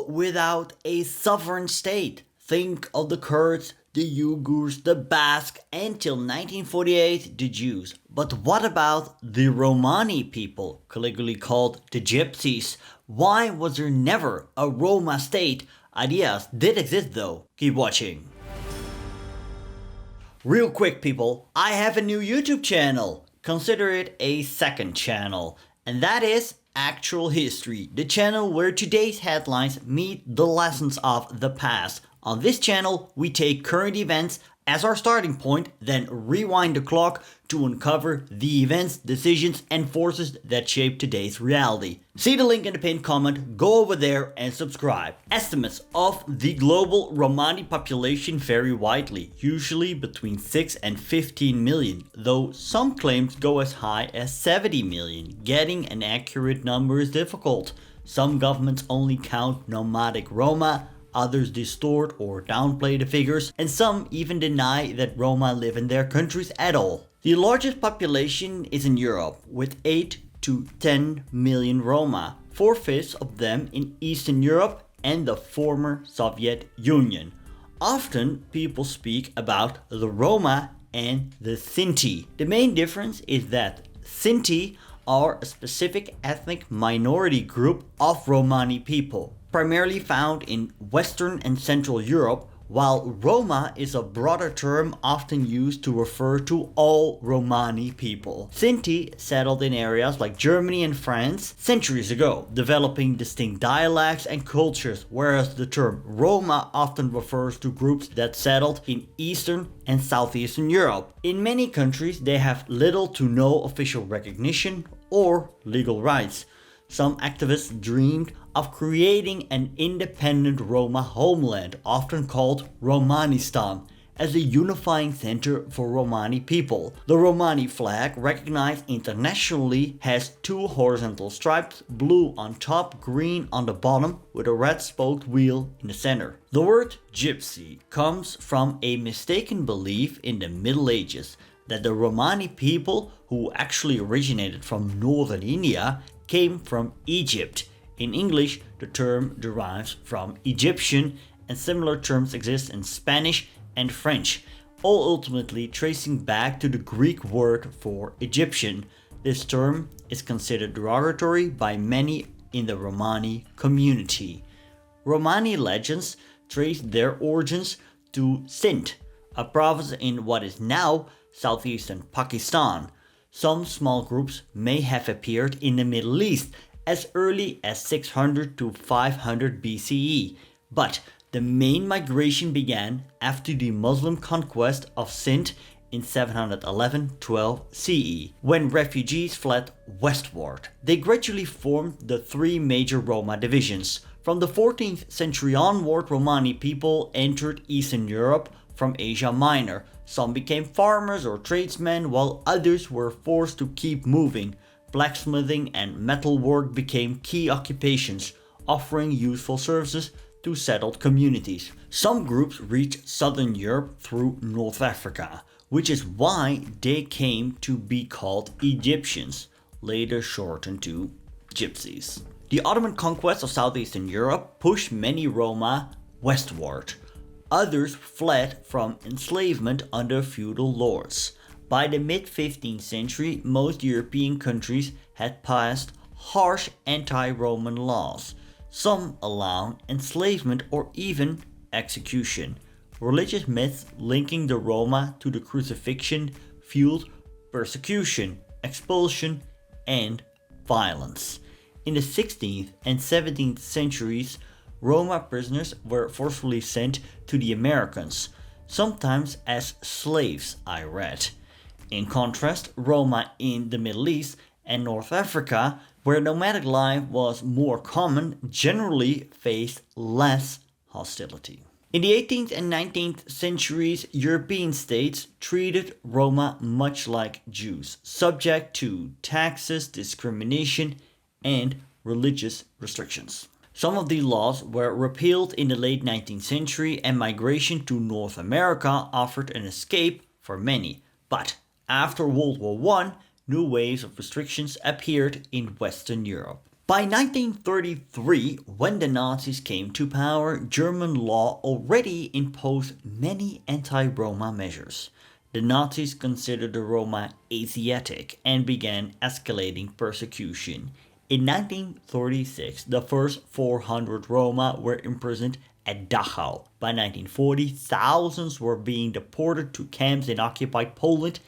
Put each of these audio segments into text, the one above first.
people without a sovereign state. Think of the Kurds, the Uyghurs, the Basques, and till 1948 the Jews. But what about the Romani people, colloquially called the Gypsies? Why was there never a Roma state? Ideas did exist though. Keep watching. Real quick people, I have a new YouTube channel. Consider it a second channel. And that is Actual History, the channel where today's headlines meet the lessons of the past. On this channel, we take current events as our starting point, then rewind the clock to uncover the events, decisions, and forces that shape today's reality. See the link in the pinned comment, go over there and subscribe. Estimates of the global Romani population vary widely, usually between 6 and 15 million, though some claims go as high as 70 million. Getting an accurate number is difficult. Some governments only count nomadic Roma, others distort or downplay the figures, and some even deny that Roma live in their countries at all. The largest population is in Europe, with 8 to 10 million Roma, 4/5 of them in Eastern Europe and the former Soviet Union. Often people speak about the Roma and the Sinti. The main difference is that Sinti are a specific ethnic minority group of Romani people, primarily found in Western and Central Europe, while Roma is a broader term often used to refer to all Romani people. Sinti settled in areas like Germany and France centuries ago, developing distinct dialects and cultures, whereas the term Roma often refers to groups that settled in Eastern and Southeastern Europe. In many countries, they have little to no official recognition or legal rights. Some activists dreamed of creating an independent Roma homeland, often called Romanistan, as a unifying center for Romani people. The Romani flag, recognized internationally, has 2 horizontal stripes, blue on top, green on the bottom, with a red spoked wheel in the center. The word Gypsy comes from a mistaken belief in the Middle Ages that the Romani people, who actually originated from northern India, came from Egypt. In English, the term derives from Egyptian, and similar terms exist in Spanish and French, all ultimately tracing back to the Greek word for Egyptian. This term is considered derogatory by many in the Romani community. Romani legends trace their origins to Sindh, a province in what is now southeastern Pakistan. Some small groups may have appeared in the Middle East as early as 600 to 500 BCE, but the main migration began after the Muslim conquest of Sindh in 711-12 CE, when refugees fled westward. They gradually formed the 3 major Roma divisions. From the 14th century onward, Romani people entered Eastern Europe from Asia Minor. Some became farmers or tradesmen, while others were forced to keep moving. Blacksmithing and metalwork became key occupations, offering useful services to settled communities. Some groups reached southern Europe through North Africa, which is why they came to be called Egyptians, later shortened to Gypsies. The Ottoman conquest of southeastern Europe pushed many Roma westward. Others fled from enslavement under feudal lords. By the mid-15th century, most European countries had passed harsh anti-Roman laws, some allowing enslavement or even execution. Religious myths linking the Roma to the crucifixion fueled persecution, expulsion, and violence. In the 16th and 17th centuries, Roma prisoners were forcefully sent to the Americas, sometimes as slaves, I read. In contrast, Roma in the Middle East and North Africa, where nomadic life was more common, generally faced less hostility. In the 18th and 19th centuries, European states treated Roma much like Jews, subject to taxes, discrimination, and religious restrictions. Some of the laws were repealed in the late 19th century, and migration to North America offered an escape for many. But after World War I, new waves of restrictions appeared in Western Europe. By 1933, when the Nazis came to power, German law already imposed many anti-Roma measures. The Nazis considered the Roma Asiatic and began escalating persecution. In 1936, the first 400 Roma were imprisoned at Dachau. By 1940, thousands were being deported to camps in occupied Poland.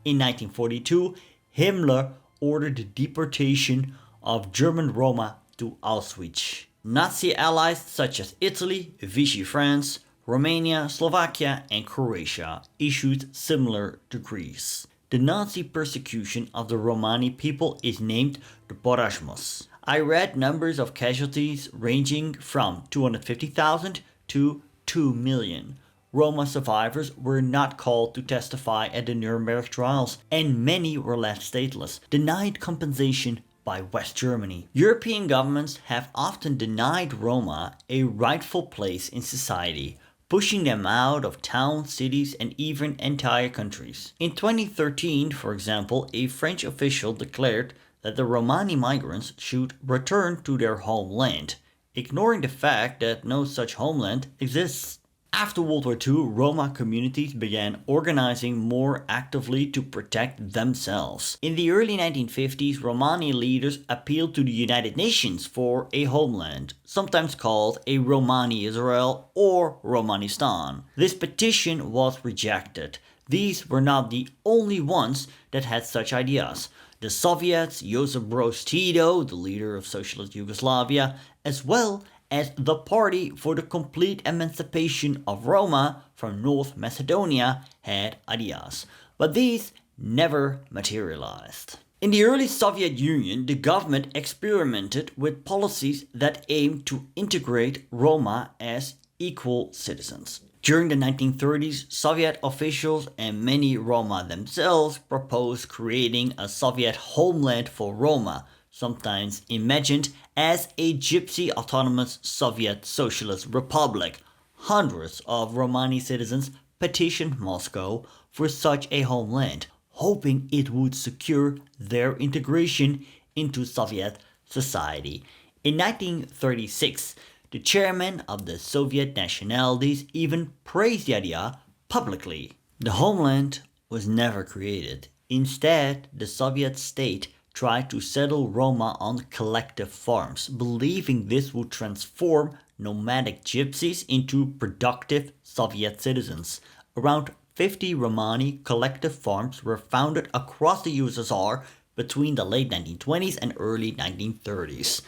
In 1942, Himmler ordered the deportation of German Roma to Auschwitz. Nazi allies such as Italy, Vichy France, Romania, Slovakia, and Croatia issued similar decrees. The Nazi persecution of the Romani people is named the Porajmos. I read numbers of casualties ranging from 250,000 to 2 million. Roma survivors were not called to testify at the Nuremberg trials, and many were left stateless, denied compensation by West Germany. European governments have often denied Roma a rightful place in society, pushing them out of towns, cities, and even entire countries. In 2013, for example, a French official declared that the Romani migrants should return to their homeland, ignoring the fact that no such homeland exists. After World War II, Roma communities began organizing more actively to protect themselves. In the early 1950s, Romani leaders appealed to the United Nations for a homeland, sometimes called a Romani Israel or Romanistan. This petition was rejected. These were not the only ones that had such ideas. The Soviets, Josip Broz Tito, the leader of Socialist Yugoslavia, as well as the Party for the Complete Emancipation of Roma from North Macedonia, had ideas. But these never materialized. In the early Soviet Union, the government experimented with policies that aimed to integrate Roma as equal citizens. During the 1930s, Soviet officials and many Roma themselves proposed creating a Soviet homeland for Roma, sometimes imagined as a Gypsy autonomous Soviet Socialist Republic. Hundreds of Romani citizens petitioned Moscow for such a homeland, hoping it would secure their integration into Soviet society. In 1936, the chairman of the Soviet nationalities even praised the idea publicly. The homeland was never created. Instead, the Soviet state tried to settle Roma on collective farms, believing this would transform nomadic gypsies into productive Soviet citizens. Around 50 Romani collective farms were founded across the USSR between the late 1920s and early 1930s.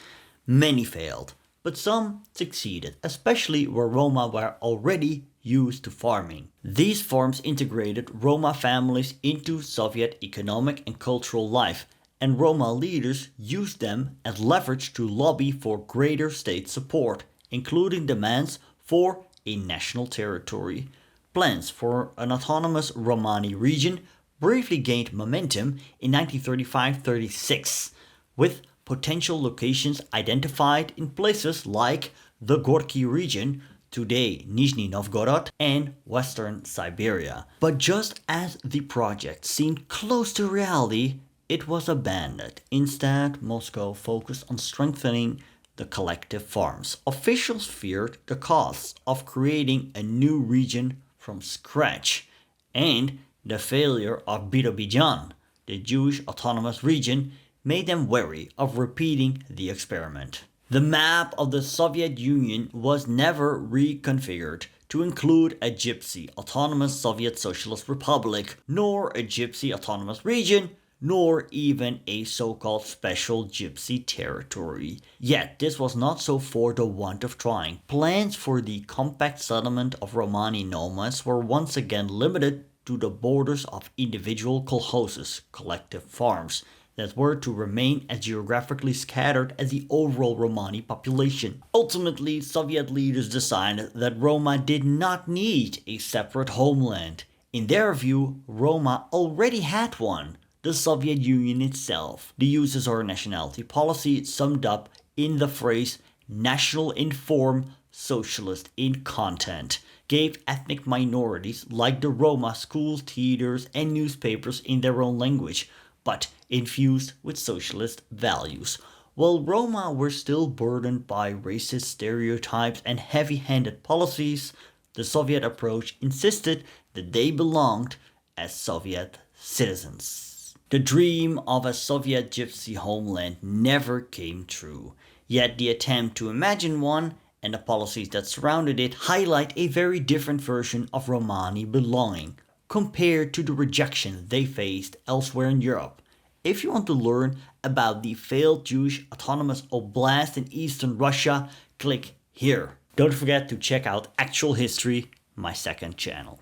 Many failed, but some succeeded, especially where Roma were already used to farming. These farms integrated Roma families into Soviet economic and cultural life, and Roma leaders used them as leverage to lobby for greater state support, including demands for a national territory. Plans for an autonomous Romani region briefly gained momentum in 1935-36, with potential locations identified in places like the Gorky region, today Nizhny Novgorod, and western Siberia. But just as the project seemed close to reality, it was abandoned. Instead, Moscow focused on strengthening the collective farms. Officials feared the costs of creating a new region from scratch, and the failure of Birobidzhan, the Jewish autonomous region, made them wary of repeating the experiment. The map of the Soviet Union was never reconfigured to include a Gypsy autonomous Soviet Socialist Republic, nor a Gypsy autonomous region, nor even a so-called special Gypsy territory. Yet this was not so for the want of trying. Plans for the compact settlement of Romani nomads were once again limited to the borders of individual kolkhozes, collective farms, that were to remain as geographically scattered as the overall Romani population. Ultimately, Soviet leaders decided that Roma did not need a separate homeland. In their view, Roma already had one, the Soviet Union itself. The USSR nationality policy summed up in the phrase national in form, socialist in content, gave ethnic minorities like the Roma schools, theaters, and newspapers in their own language, but infused with socialist values. While Roma were still burdened by racist stereotypes and heavy-handed policies, the Soviet approach insisted that they belonged as Soviet citizens. The dream of a Soviet Gypsy homeland never came true, yet the attempt to imagine one and the policies that surrounded it highlight a very different version of Romani belonging compared to the rejection they faced elsewhere in Europe. If you want to learn about the failed Jewish autonomous oblast in eastern Russia, click here. Don't forget to check out Actual History, my second channel.